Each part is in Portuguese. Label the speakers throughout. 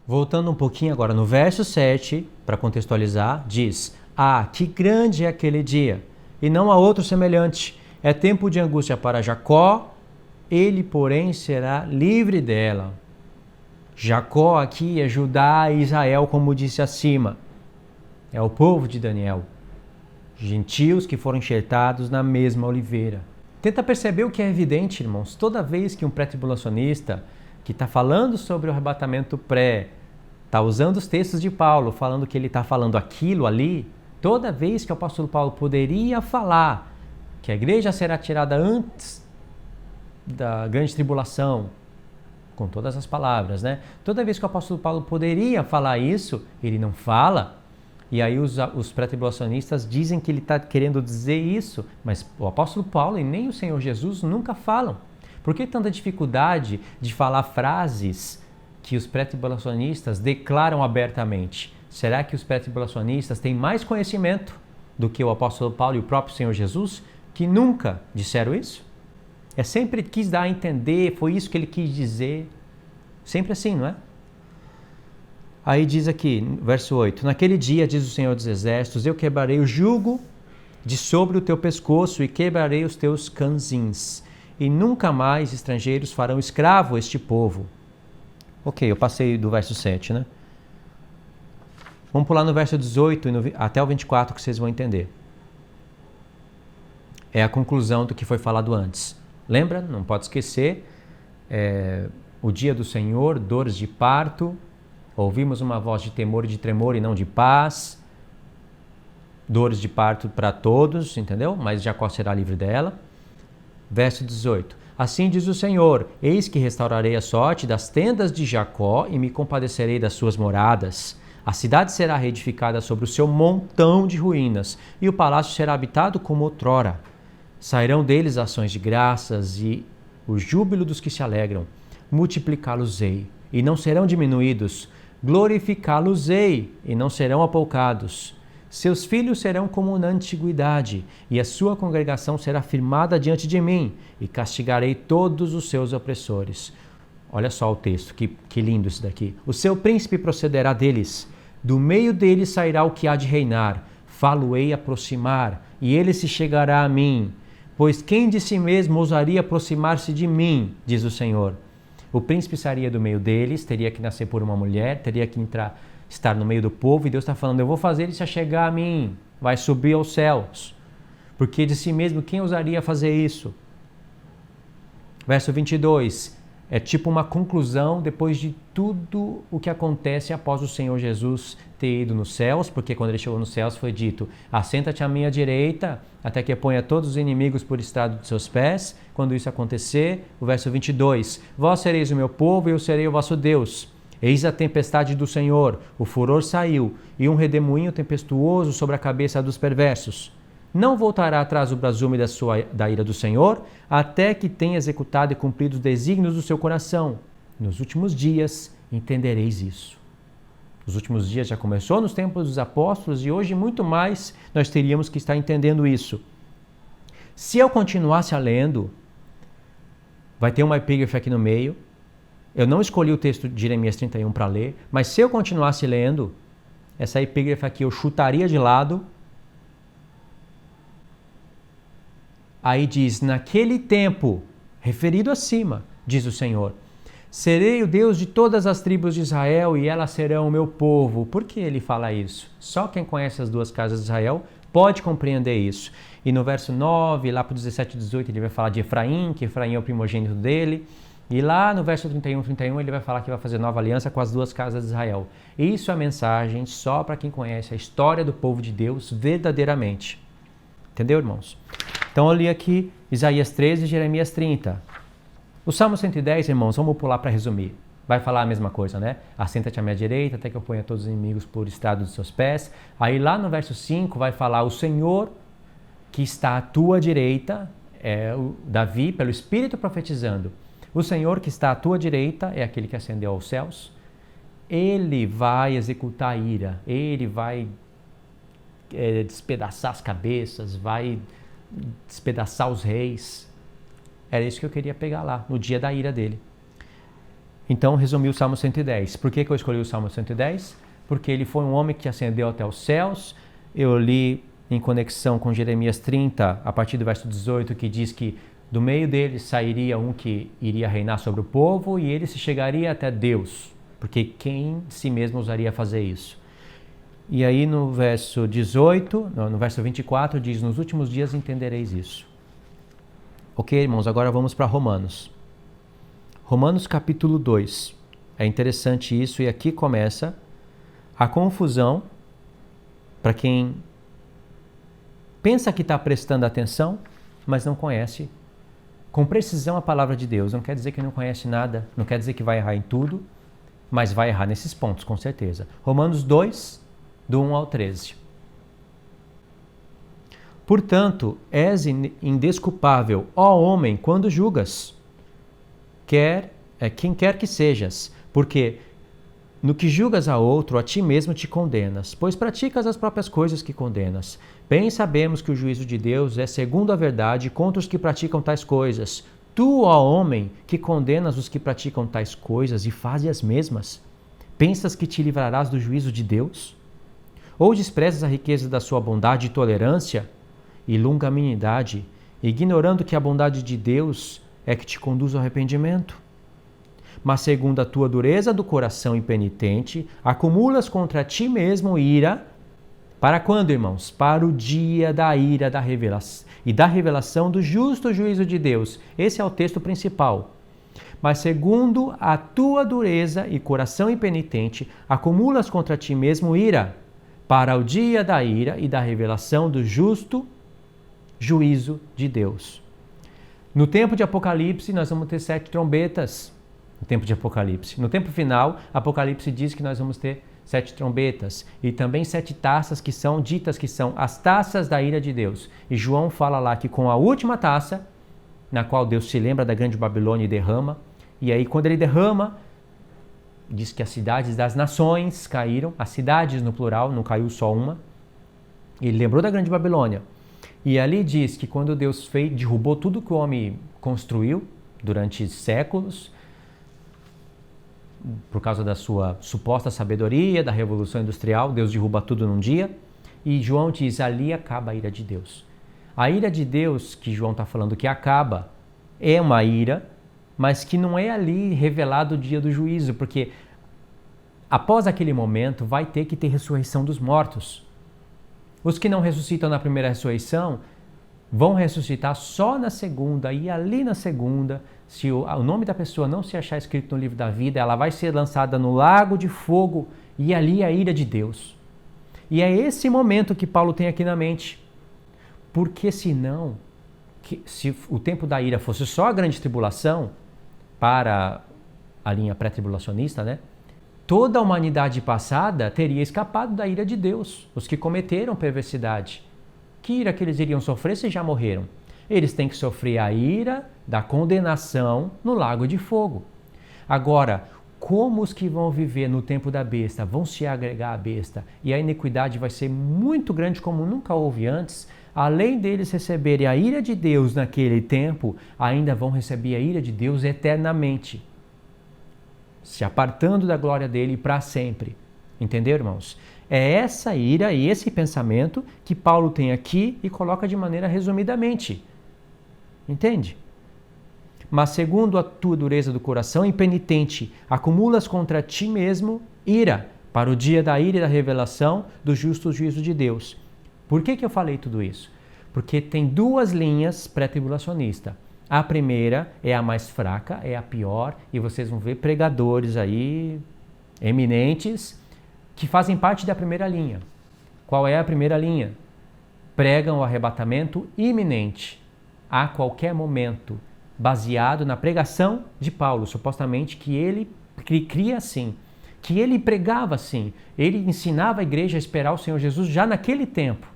Speaker 1: Voltando um pouquinho agora no verso 7, para contextualizar, diz: Ah, que grande é aquele dia, e não há outro semelhante. É tempo de angústia para Jacó, ele, porém, será livre dela. Jacó aqui é Judá e Israel, como disse acima. É o povo de Daniel. Gentios que foram enxertados na mesma oliveira. Tenta perceber o que é evidente, irmãos. Toda vez que um pré-tribulacionista que está falando sobre o arrebatamento está usando os textos de Paulo, falando que ele está falando aquilo ali, toda vez que o apóstolo Paulo poderia falar que a igreja será tirada antes da grande tribulação, com todas as palavras, né? Toda vez que o apóstolo Paulo poderia falar isso, ele não fala. E aí os pré-tribulacionistas dizem que ele está querendo dizer isso, mas o apóstolo Paulo e nem o Senhor Jesus nunca falam. Por que tanta dificuldade de falar frases que os pré-tribulacionistas declaram abertamente? Será que os pré-tribulacionistas têm mais conhecimento do que o apóstolo Paulo e o próprio Senhor Jesus, que nunca disseram isso? Sempre quis dar a entender, foi isso que ele quis dizer. Sempre assim, não é? Aí diz aqui, verso 8: Naquele dia, diz o Senhor dos Exércitos, eu quebrarei o jugo de sobre o teu pescoço e quebrarei os teus canzins. E nunca mais estrangeiros farão escravo este povo. Ok, eu passei do verso 7, né? Vamos pular no verso 18 até o 24 que vocês vão entender. É a conclusão do que foi falado antes. Lembra? Não pode esquecer. O dia do Senhor, dores de parto. Ouvimos uma voz de temor e de tremor e não de paz. Dores de parto para todos, entendeu? Mas Jacó será livre dela. Verso 18. Assim diz o Senhor: Eis que restaurarei a sorte das tendas de Jacó e me compadecerei das suas moradas. A cidade será reedificada sobre o seu montão de ruínas, e o palácio será habitado como outrora. Sairão deles ações de graças e o júbilo dos que se alegram. Multiplicá-los-ei, e não serão diminuídos. Glorificá-los-ei, e não serão apoucados. Seus filhos serão como na antiguidade, e a sua congregação será firmada diante de mim, e castigarei todos os seus opressores. Olha só o texto, que lindo isso daqui. O seu príncipe procederá deles, do meio deles sairá o que há de reinar. Falo-ei aproximar, e ele se chegará a mim. Pois quem de si mesmo ousaria aproximar-se de mim, diz o Senhor. O príncipe sairia do meio deles, teria que nascer por uma mulher, teria que estar no meio do povo, e Deus está falando: eu vou fazer ele se chegar a mim, vai subir aos céus. Porque de si mesmo, quem ousaria fazer isso? Verso 22, é tipo uma conclusão depois de tudo o que acontece após o Senhor Jesus ter ido nos céus, porque quando ele chegou nos céus foi dito: assenta-te à minha direita, até que ponha todos os inimigos por estrado de seus pés. Quando isso acontecer, o verso 22, vós sereis o meu povo e eu serei o vosso Deus. Eis a tempestade do Senhor, o furor saiu, e um redemoinho tempestuoso sobre a cabeça dos perversos. Não voltará atrás o brasume da ira do Senhor, até que tenha executado e cumprido os desígnios do seu coração. Nos últimos dias entendereis isso. Os últimos dias já começou nos tempos dos apóstolos, e hoje muito mais nós teríamos que estar entendendo isso. Se eu continuasse lendo, vai ter uma epígrafe aqui no meio. Eu não escolhi o texto de Jeremias 31 para ler, mas se eu continuasse lendo, essa epígrafe aqui eu chutaria de lado. Aí diz: naquele tempo, referido acima, diz o Senhor, serei o Deus de todas as tribos de Israel e elas serão o meu povo. Por que ele fala isso? Só quem conhece as duas casas de Israel pode compreender isso. E no verso 9, lá para o 17 e 18, ele vai falar de Efraim, que Efraim é o primogênito dele. E lá no verso 31, ele vai falar que vai fazer nova aliança com as duas casas de Israel. Isso é a mensagem só para quem conhece a história do povo de Deus verdadeiramente. Entendeu, irmãos? Então eu li aqui Isaías 13 e Jeremias 30. O Salmo 110, irmãos, vamos pular para resumir. Vai falar a mesma coisa, né? Assenta-te à minha direita, até que eu ponha todos os inimigos por estrado dos seus pés. Aí lá no verso 5 vai falar: o Senhor que está à tua direita, é o Davi, pelo Espírito profetizando. O Senhor que está à tua direita é aquele que ascendeu aos céus. Ele vai executar a ira, ele vai despedaçar as cabeças, vai despedaçar os reis. Era isso que eu queria pegar lá, no dia da ira dele. Então, resumi o Salmo 110. Por que eu escolhi o Salmo 110? Porque ele foi um homem que ascendeu até os céus. Eu li em conexão com Jeremias 30, a partir do verso 18, que diz que do meio dele sairia um que iria reinar sobre o povo e ele se chegaria até Deus, porque quem de si mesmo ousaria fazer isso? E aí no verso 18, no verso 24, diz: nos últimos dias entendereis isso. Ok, irmãos, agora vamos para Romanos. Romanos capítulo 2. É interessante isso, e aqui começa a confusão para quem pensa que está prestando atenção, mas não conhece com precisão a palavra de Deus. Não quer dizer que não conhece nada, não quer dizer que vai errar em tudo, mas vai errar nesses pontos, com certeza. Romanos 2, do 1 ao 13. Portanto, és indesculpável, ó homem, quando julgas, quem quer que sejas, porque no que julgas a outro, a ti mesmo te condenas, pois praticas as próprias coisas que condenas. Bem sabemos que o juízo de Deus é segundo a verdade contra os que praticam tais coisas. Tu, ó homem, que condenas os que praticam tais coisas e fazes as mesmas, pensas que te livrarás do juízo de Deus? Ou desprezas a riqueza da sua bondade e tolerância e longanimidade, ignorando que a bondade de Deus é que te conduz ao arrependimento? Mas segundo a tua dureza do coração impenitente, acumulas contra ti mesmo ira. Para quando, irmãos? Para o dia da ira da revelação e da revelação do justo juízo de Deus. Esse é o texto principal. Mas segundo a tua dureza e coração impenitente, acumulas contra ti mesmo ira, para o dia da ira e da revelação do justo juízo de Deus. No tempo de Apocalipse, nós vamos ter 7 trombetas. No tempo de Apocalipse. No tempo final, Apocalipse diz que nós vamos ter 7 trombetas e também 7 taças que são ditas que são as taças da ira de Deus. E João fala lá que com a última taça, na qual Deus se lembra da grande Babilônia e derrama, e aí quando ele derrama, diz que as cidades das nações caíram, as cidades no plural, não caiu só uma, ele lembrou da grande Babilônia. E ali diz que quando Deus derrubou tudo que o homem construiu durante séculos, por causa da sua suposta sabedoria, da Revolução Industrial, Deus derruba tudo num dia. E João diz, ali acaba a ira de Deus. A ira de Deus, que João está falando que acaba, é uma ira, mas que não é ali revelado o dia do juízo, porque após aquele momento vai ter que ter ressurreição dos mortos. Os que não ressuscitam na primeira ressurreição vão ressuscitar só na segunda, e ali na segunda, se o nome da pessoa não se achar escrito no livro da vida, ela vai ser lançada no lago de fogo, e ali a ira de Deus. E é esse momento que Paulo tem aqui na mente. Porque senão, se o tempo da ira fosse só a grande tribulação, para a linha pré-tribulacionista, né? Toda a humanidade passada teria escapado da ira de Deus, os que cometeram perversidade. Que ira que eles iriam sofrer se já morreram? Eles têm que sofrer a ira da condenação no lago de fogo. Agora, como os que vão viver no tempo da besta vão se agregar à besta e a iniquidade vai ser muito grande como nunca houve antes, além deles receberem a ira de Deus naquele tempo, ainda vão receber a ira de Deus eternamente, se apartando da glória dele para sempre. Entenderam, irmãos? É essa ira e esse pensamento que Paulo tem aqui e coloca de maneira resumidamente. Entende? Mas segundo a tua dureza do coração impenitente, acumulas contra ti mesmo ira, para o dia da ira e da revelação do justo juízo de Deus. Por que eu falei tudo isso? Porque tem 2 linhas pré-tribulacionistas. A primeira é a mais fraca, é a pior, e vocês vão ver pregadores aí, eminentes, que fazem parte da primeira linha. Qual é a primeira linha? Pregam o arrebatamento iminente, a qualquer momento, baseado na pregação de Paulo, supostamente que ele cria assim, que ele pregava assim, ele ensinava a igreja a esperar o Senhor Jesus já naquele tempo.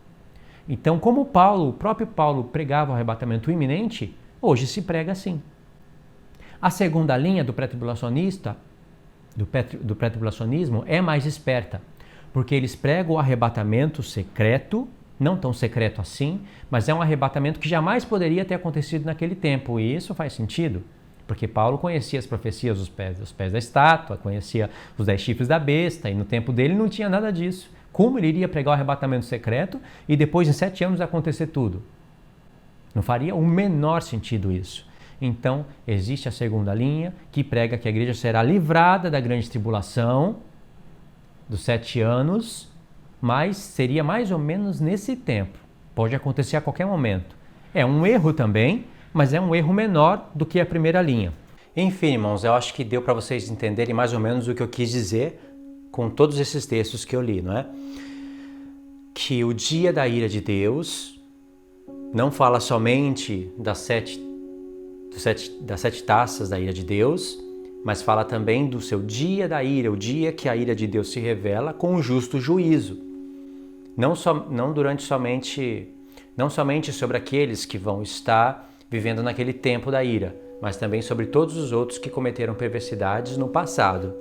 Speaker 1: Então, como o próprio Paulo pregava o arrebatamento iminente, hoje se prega assim. A segunda linha do pré-tribulacionista, do pré-tribulacionismo, é mais esperta, porque eles pregam o arrebatamento secreto, não tão secreto assim, mas é um arrebatamento que jamais poderia ter acontecido naquele tempo, e isso faz sentido, porque Paulo conhecia as profecias dos pés da estátua, conhecia os 10 chifres da besta, e no tempo dele não tinha nada disso. Como ele iria pregar o arrebatamento secreto e depois em 7 anos acontecer tudo? Não faria o menor sentido isso. Então, existe a segunda linha, que prega que a igreja será livrada da grande tribulação dos 7 anos, mas seria mais ou menos nesse tempo. Pode acontecer a qualquer momento. É um erro também, mas é um erro menor do que a primeira linha. Enfim, irmãos, eu acho que deu para vocês entenderem mais ou menos o que eu quis dizer com todos esses textos que eu li, não é? Que o dia da ira de Deus não fala somente das 7 taças da ira de Deus, mas fala também do seu dia da ira, o dia que a ira de Deus se revela com o justo juízo. Não somente sobre aqueles que vão estar vivendo naquele tempo da ira, mas também sobre todos os outros que cometeram perversidades no passado.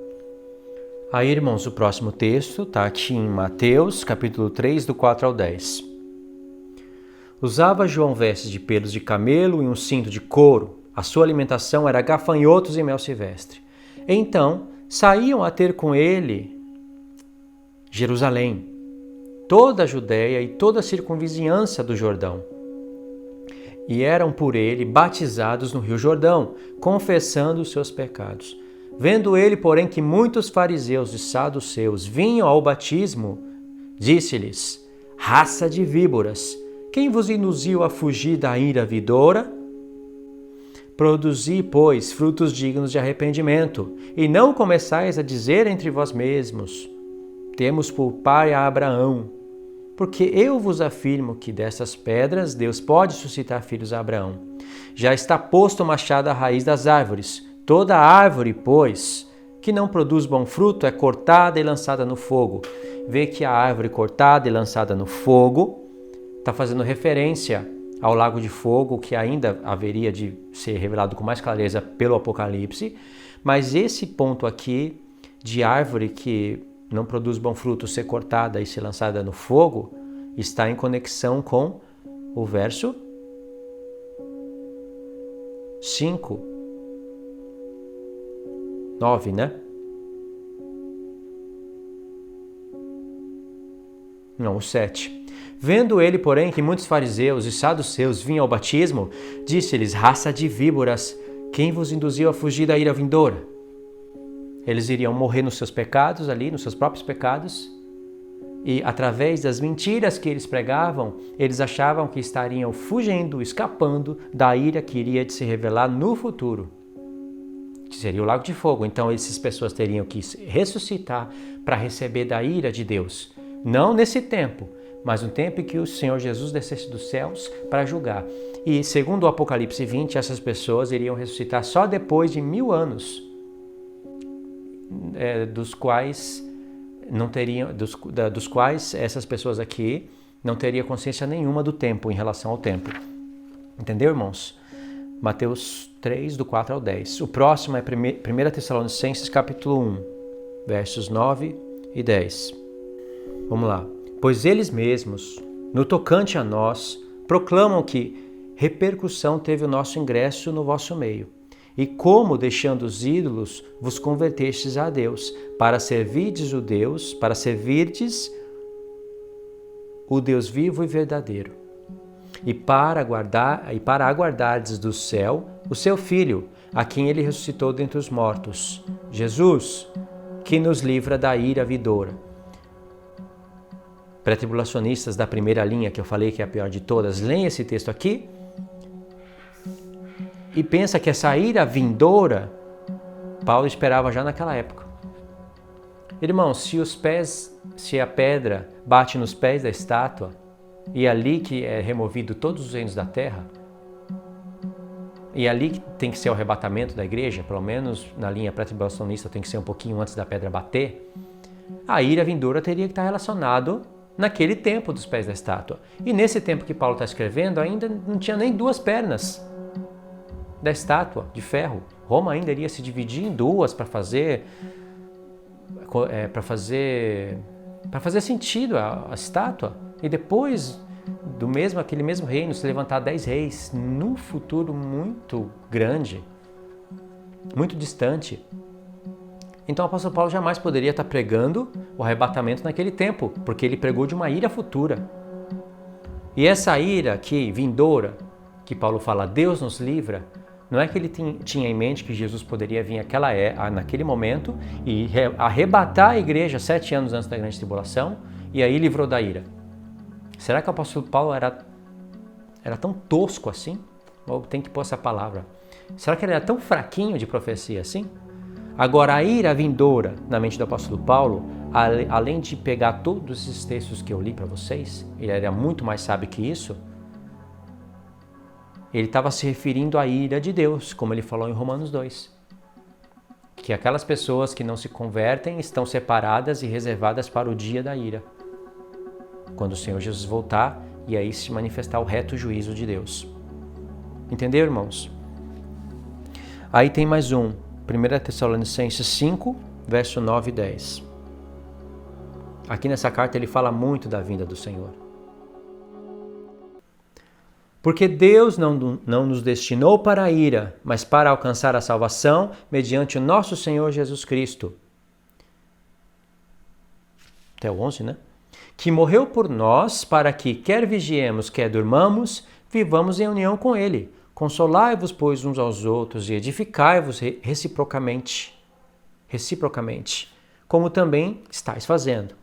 Speaker 1: Aí, irmãos, o próximo texto está aqui em Mateus, capítulo 3, do 4 ao 10. Usava João vestes de pelos de camelo e um cinto de couro. A sua alimentação era gafanhotos e mel silvestre. Então, saíam a ter com ele Jerusalém, toda a Judéia e toda a circunvizinhança do Jordão. E eram por ele batizados no rio Jordão, confessando os seus pecados. Vendo ele, porém, que muitos fariseus e saduceus vinham ao batismo, disse-lhes: raça de víboras, quem vos induziu a fugir da ira vindoura? Produzi, pois, frutos dignos de arrependimento, e não começais a dizer entre vós mesmos: temos por pai a Abraão. Porque eu vos afirmo que dessas pedras Deus pode suscitar filhos a Abraão. Já está posto o machado à raiz das árvores. Toda árvore, pois, que não produz bom fruto é cortada e lançada no fogo. Vê que a árvore cortada e lançada no fogo está fazendo referência ao lago de fogo, que ainda haveria de ser revelado com mais clareza pelo Apocalipse. Mas esse ponto aqui de árvore que não produz bom fruto ser cortada e ser lançada no fogo está em conexão com o verso 5. 9, né? Não, o 7. Vendo ele, porém, que muitos fariseus e saduceus vinham ao batismo, disse-lhes: raça de víboras, quem vos induziu a fugir da ira vindoura? Eles iriam morrer nos seus pecados ali, nos seus próprios pecados, e através das mentiras que eles pregavam, eles achavam que estariam fugindo, escapando da ira que iria de se revelar no futuro, que seria o lago de fogo. Então essas pessoas teriam que ressuscitar para receber da ira de Deus. Não nesse tempo, mas no tempo em que o Senhor Jesus descesse dos céus para julgar. E segundo o Apocalipse 20, essas pessoas iriam ressuscitar só depois de 1000 anos, dos quais essas pessoas aqui não teriam consciência nenhuma do tempo em relação ao tempo. Entendeu, irmãos? Mateus 3, do 4 ao 10. O próximo é 1 Tessalonicenses, capítulo 1, versos 9 e 10. Vamos lá. Pois eles mesmos, no tocante a nós, proclamam que repercussão teve o nosso ingresso no vosso meio, e como, deixando os ídolos, vos convertestes a Deus, para servirdes o Deus vivo e verdadeiro, e para aguardardes do céu o seu Filho, a quem ele ressuscitou dentre os mortos, Jesus, que nos livra da ira vindoura. Pré-tribulacionistas da primeira linha, que eu falei que é a pior de todas, leem esse texto aqui e pensa que essa ira vindoura Paulo esperava já naquela época. Irmãos, se a pedra bate nos pés da estátua, e é ali que é removido todos os reinos da terra, e é ali que tem que ser o arrebatamento da igreja, pelo menos na linha pré-tribulacionista tem que ser um pouquinho antes da pedra bater, a ira vindoura teria que estar relacionado naquele tempo dos pés da estátua. E nesse tempo que Paulo está escrevendo, ainda não tinha nem 2 pernas da estátua de ferro. Roma ainda iria se dividir em 2 para fazer sentido a estátua. E depois aquele mesmo reino se levantar 10 reis num futuro muito grande. muito distante. Então o apóstolo Paulo jamais poderia estar pregando o arrebatamento naquele tempo, porque ele pregou de uma ira futura. E essa ira aqui, vindoura, que Paulo fala, Deus nos livra, não é que ele tinha em mente que Jesus poderia vir naquele momento e arrebatar a igreja 7 anos antes da grande tribulação e aí livrou da ira. Será que o apóstolo Paulo era tão tosco assim? Ou tem que pôr essa palavra? Será que ele era tão fraquinho de profecia assim? Agora, a ira vindoura na mente do apóstolo Paulo, além de pegar todos esses textos que eu li para vocês, ele era muito mais sábio que isso, ele estava se referindo à ira de Deus, como ele falou em Romanos 2. Que aquelas pessoas que não se convertem estão separadas e reservadas para o dia da ira. Quando o Senhor Jesus voltar e aí se manifestar o reto juízo de Deus. Entendeu, irmãos? Aí tem mais um. 1 Tessalonicenses 5, verso 9 e 10. Aqui nessa carta ele fala muito da vinda do Senhor. Porque Deus não nos destinou para a ira, mas para alcançar a salvação mediante o nosso Senhor Jesus Cristo. Até o 11, né? Que morreu por nós para que, quer vigiemos, quer durmamos, vivamos em união com Ele. Consolai-vos, pois, uns aos outros e edificai-vos reciprocamente, como também estáis fazendo.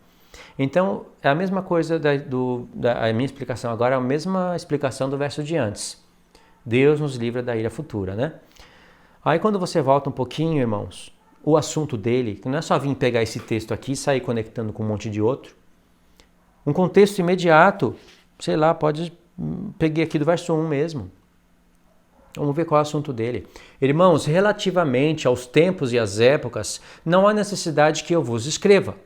Speaker 1: Então, é a mesma coisa a minha explicação agora, é a mesma explicação do verso de antes. Deus nos livra da ira futura, né? Aí quando você volta um pouquinho, irmãos, o assunto dele, que não é só vir pegar esse texto aqui e sair conectando com um monte de outro. Um contexto imediato, sei lá, peguei aqui do verso 1 mesmo. Vamos ver qual é o assunto dele. Irmãos, relativamente aos tempos e às épocas, não há necessidade que eu vos escreva.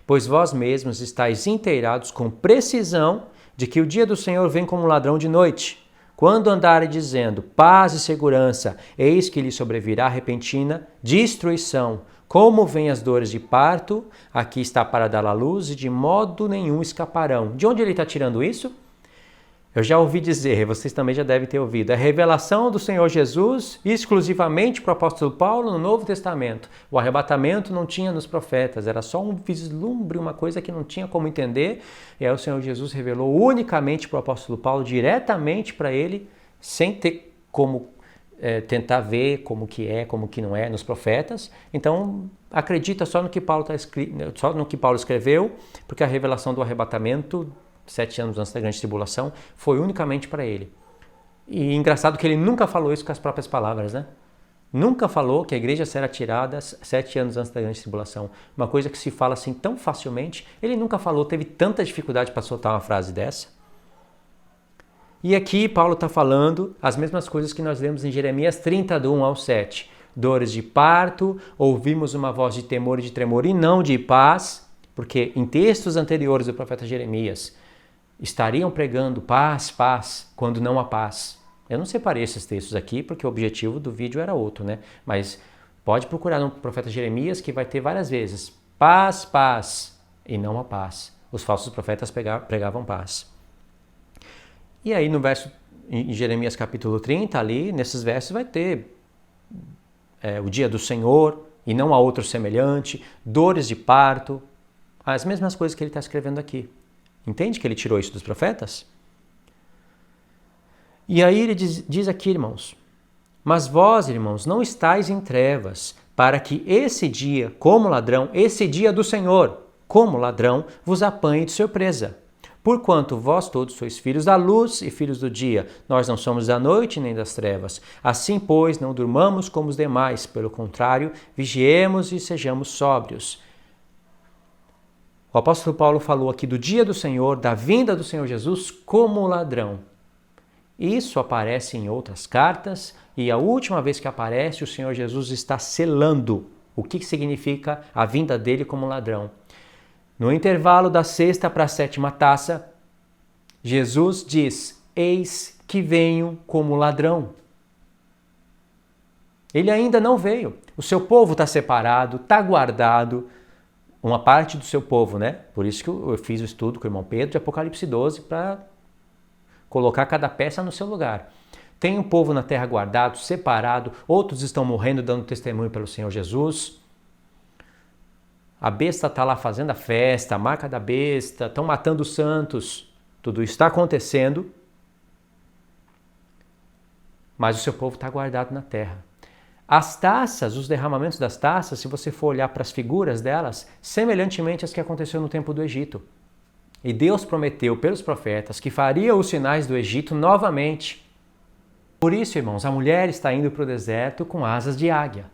Speaker 1: Pois vós mesmos estáis inteirados com precisão de que o dia do Senhor vem como um ladrão de noite. Quando andarem dizendo paz e segurança, eis que lhe sobrevirá repentina destruição. Como vêm as dores de parto, aqui está para dar à luz e de modo nenhum escaparão. De onde ele está tirando isso? Eu já ouvi dizer, vocês também já devem ter ouvido, a revelação do Senhor Jesus exclusivamente para o apóstolo Paulo no Novo Testamento. O arrebatamento não tinha nos profetas, era só um vislumbre, uma coisa que não tinha como entender. E aí o Senhor Jesus revelou unicamente para o apóstolo Paulo, diretamente para ele, sem ter como tentar ver como que não é nos profetas. Então, acredita só no que Paulo escreveu, porque a revelação do arrebatamento 7 anos antes da grande tribulação, foi unicamente para ele. E engraçado que ele nunca falou isso com as próprias palavras, né? Nunca falou que a igreja será tirada 7 anos antes da grande tribulação. Uma coisa que se fala assim tão facilmente, ele nunca falou, teve tanta dificuldade para soltar uma frase dessa. E aqui Paulo está falando as mesmas coisas que nós lemos em Jeremias 30, do 1 ao 7. Dores de parto, ouvimos uma voz de temor e de tremor e não de paz, porque em textos anteriores do profeta Jeremias, estariam pregando paz, paz, quando não há paz. Eu não separei esses textos aqui porque o objetivo do vídeo era outro, né? Mas pode procurar no profeta Jeremias que vai ter várias vezes paz, paz e não há paz. Os falsos profetas pregavam paz. E aí em Jeremias capítulo 30, ali, nesses versos vai ter o dia do Senhor e não há outro semelhante, dores de parto, as mesmas coisas que ele está escrevendo aqui. Entende que ele tirou isso dos profetas? E aí ele diz aqui, irmãos, mas vós, irmãos, não estáis em trevas, para que esse dia, como ladrão, esse dia do Senhor, como ladrão, vos apanhe de surpresa. Porquanto vós todos sois filhos da luz e filhos do dia, nós não somos da noite nem das trevas. Assim, pois, não durmamos como os demais, pelo contrário, vigiemos e sejamos sóbrios. O apóstolo Paulo falou aqui do dia do Senhor, da vinda do Senhor Jesus como ladrão. Isso aparece em outras cartas e a última vez que aparece, o Senhor Jesus está selando o que significa a vinda dele como ladrão. No intervalo da 6ª para a 7ª taça, Jesus diz, eis que venho como ladrão. Ele ainda não veio. O seu povo está separado, está guardado, uma parte do seu povo, né? Por isso que eu fiz o estudo com o irmão Pedro de Apocalipse 12 para colocar cada peça no seu lugar. Tem um povo na terra guardado, separado, outros estão morrendo, dando testemunho pelo Senhor Jesus. A besta está lá fazendo a festa, a marca da besta, estão matando os santos. Tudo isso está acontecendo, mas o seu povo está guardado na terra. As taças, os derramamentos das taças, se você for olhar para as figuras delas, semelhantemente às que aconteceu no tempo do Egito. E Deus prometeu pelos profetas que faria os sinais do Egito novamente. Por isso, irmãos, a mulher está indo para o deserto com asas de águia.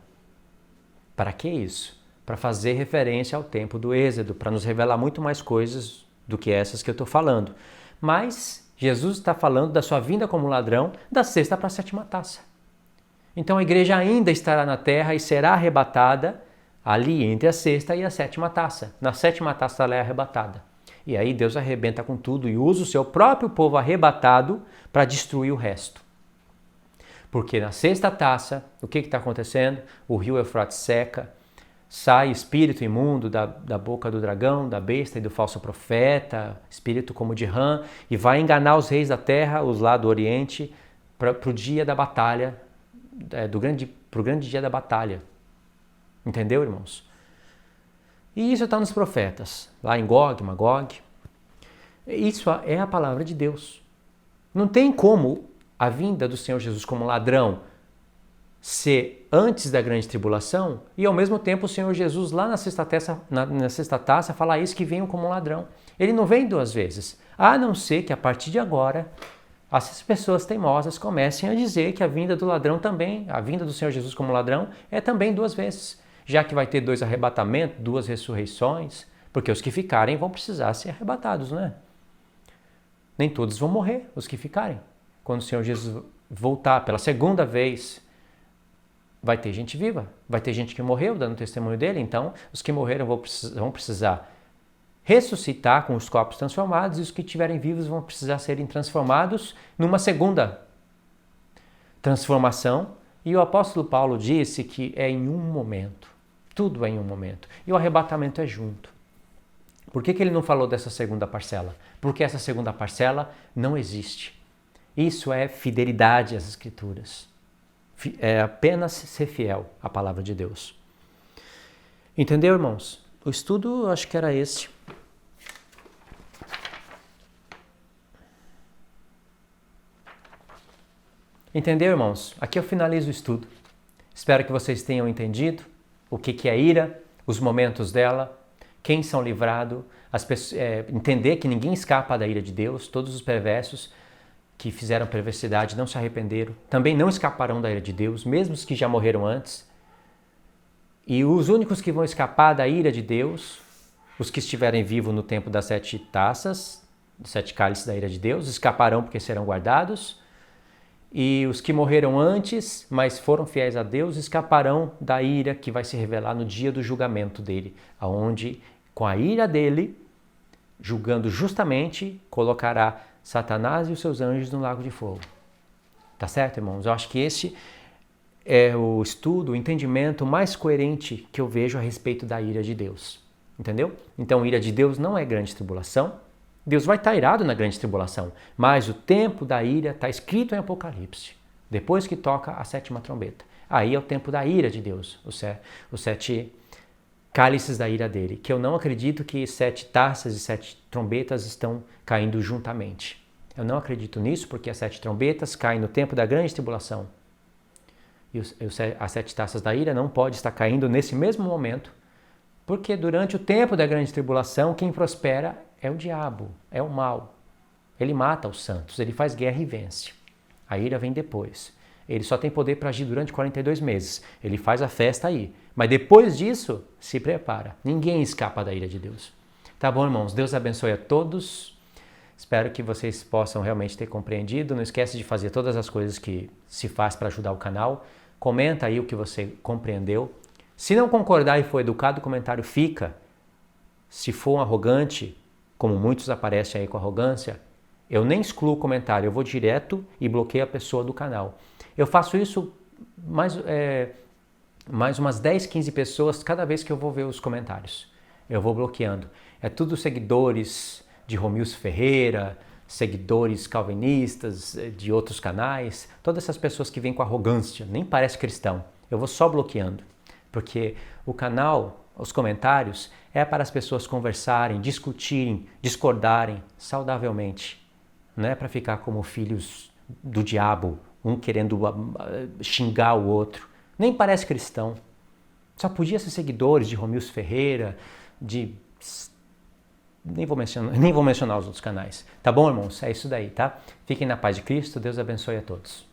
Speaker 1: Para que isso? Para fazer referência ao tempo do Êxodo, para nos revelar muito mais coisas do que essas que eu estou falando. Mas Jesus está falando da sua vinda como ladrão da sexta para a sétima taça. Então a igreja ainda estará na terra e será arrebatada ali entre a sexta e a sétima taça. Na sétima taça ela é arrebatada. E aí Deus arrebenta com tudo e usa o seu próprio povo arrebatado para destruir o resto. Porque na sexta taça, o que está acontecendo? O rio Eufrates seca, sai espírito imundo da boca do dragão, da besta e do falso profeta, espírito como de rã, e vai enganar os reis da terra, os lá do Oriente, para o dia da batalha, para o grande dia da batalha. Entendeu, irmãos? E isso está nos profetas, lá em Gog, Magog. Isso é a palavra de Deus. Não tem como a vinda do Senhor Jesus como ladrão ser antes da grande tribulação e ao mesmo tempo o Senhor Jesus lá na sexta taça falar isso que venham como um ladrão. Ele não vem duas vezes, a não ser que a partir de agora essas pessoas teimosas comecem a dizer que a vinda do ladrão também, a vinda do Senhor Jesus como ladrão é também duas vezes, já que vai ter 2 arrebatamentos, 2 ressurreições, porque os que ficarem vão precisar ser arrebatados, não é? Nem todos vão morrer, os que ficarem. Quando o Senhor Jesus voltar pela segunda vez, vai ter gente viva, vai ter gente que morreu dando testemunho dele, então os que morreram vão precisar ressuscitar com os corpos transformados e os que estiverem vivos vão precisar serem transformados numa segunda transformação. E o apóstolo Paulo disse que é em um momento, tudo é em um momento, e o arrebatamento é junto. Por que ele não falou dessa segunda parcela? Porque essa segunda parcela não existe. Isso é fidelidade às Escrituras. É apenas ser fiel à palavra de Deus. Entendeu, irmãos? O estudo, acho que era esse. Entendeu, irmãos? Aqui eu finalizo o estudo. Espero que vocês tenham entendido o que é ira, os momentos dela, quem são livrados, entender que ninguém escapa da ira de Deus, todos os perversos que fizeram perversidade não se arrependeram, também não escaparão da ira de Deus, mesmo os que já morreram antes. E os únicos que vão escapar da ira de Deus, os que estiverem vivos no tempo das 7 taças, dos 7 cálices da ira de Deus, escaparão porque serão guardados. E os que morreram antes, mas foram fiéis a Deus, escaparão da ira que vai se revelar no dia do julgamento dele, aonde, com a ira dele, julgando justamente, colocará Satanás e os seus anjos no lago de fogo. Tá certo, irmãos? Eu acho que esse é o estudo, o entendimento mais coerente que eu vejo a respeito da ira de Deus. Entendeu? Então, a ira de Deus não é grande tribulação. Deus vai estar irado na grande tribulação, mas o tempo da ira está escrito em Apocalipse, depois que toca a 7ª trombeta. Aí é o tempo da ira de Deus, os 7 cálices da ira dele, que eu não acredito que 7 taças e 7 trombetas estão caindo juntamente. Eu não acredito nisso, porque as 7 trombetas caem no tempo da grande tribulação. E as 7 taças da ira não pode estar caindo nesse mesmo momento, porque durante o tempo da grande tribulação, quem prospera é o diabo, é o mal. Ele mata os santos, ele faz guerra e vence. A ira vem depois. Ele só tem poder para agir durante 42 meses. Ele faz a festa aí. Mas depois disso, se prepara. Ninguém escapa da ira de Deus. Tá bom, irmãos? Deus abençoe a todos. Espero que vocês possam realmente ter compreendido. Não esquece de fazer todas as coisas que se faz para ajudar o canal. Comenta aí o que você compreendeu. Se não concordar e for educado, o comentário fica. Se for um arrogante, como muitos aparecem aí com arrogância, eu nem excluo o comentário, eu vou direto e bloqueio a pessoa do canal. Eu faço isso mais umas 10, 15 pessoas cada vez que eu vou ver os comentários. Eu vou bloqueando. É tudo seguidores de Romilson Ferreira, seguidores calvinistas de outros canais, todas essas pessoas que vêm com arrogância, nem parece cristão. Eu vou só bloqueando, porque o canal, os comentários, é para as pessoas conversarem, discutirem, discordarem saudavelmente. Não é para ficar como filhos do diabo, um querendo xingar o outro. Nem parece cristão. Só podia ser seguidores de Romilson Ferreira, nem vou mencionar os outros canais. Tá bom, irmãos? É isso daí, tá? Fiquem na paz de Cristo. Deus abençoe a todos.